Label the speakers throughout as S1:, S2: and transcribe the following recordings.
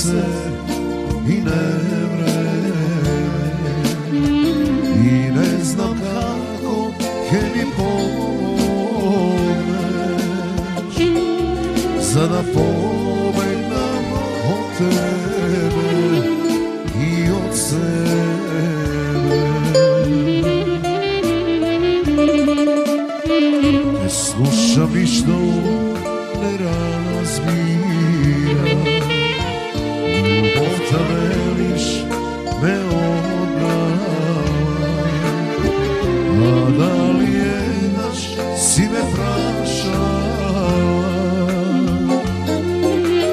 S1: srce i ne vre i ne znam kako ke mi pomogneš za da pobegnem od tebe i od sebe. Ne slušam i što ne razbija, ljubav ta veliš me odbrava, a da li jednaš si me prašala,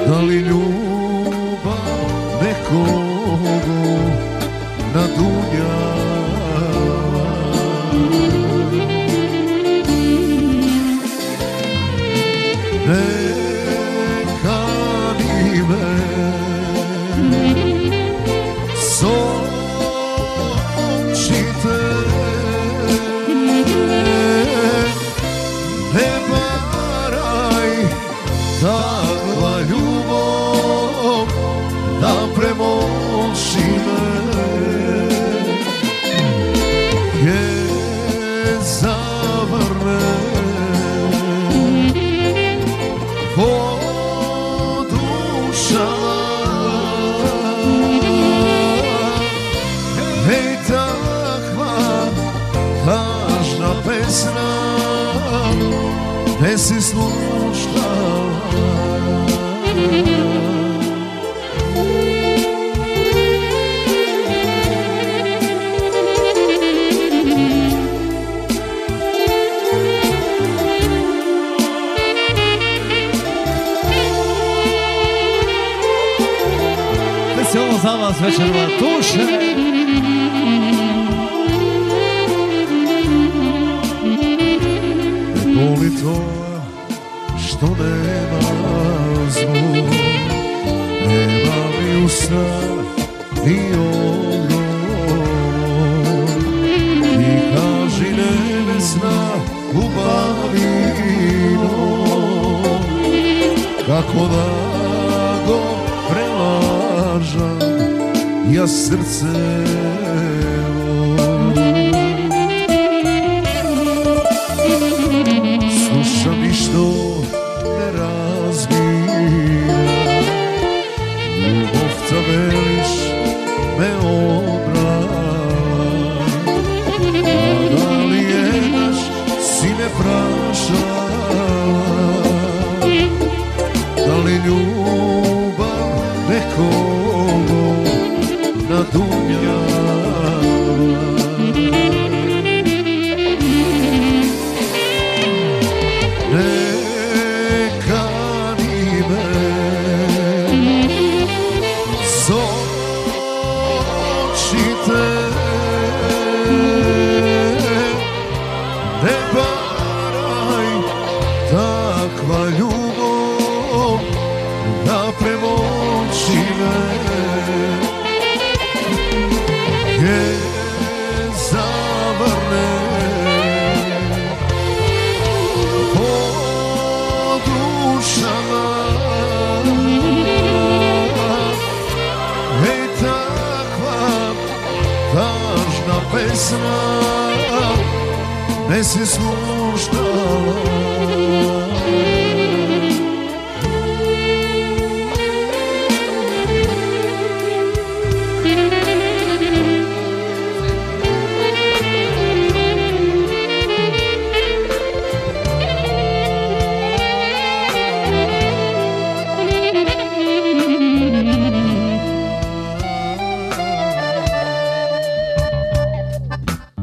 S1: da li ljubav nekogo nadunjava. Neka ni me sočite, ne varaj, takva ljubav da premoći me je zavrne podušala. Hej, takva lažna pesna ne si slušala.
S2: Ovo za vas večerva tuše.
S1: Ne boli to što nema zvuk, nema mi usta ni odgovor. I kaži nebesna ljubavino, kako da go prelažam ja srce. Slušam i što ne razbija, ljubav ta veliš me odbrava, a da li jednaš si me prašala, da li ljubav nekogo nadunjava. Neka ni me sočite, ne varaj, takva ljubav da premoći me je zavrne podušala. Hej, takva lažna pesna ne si slušala.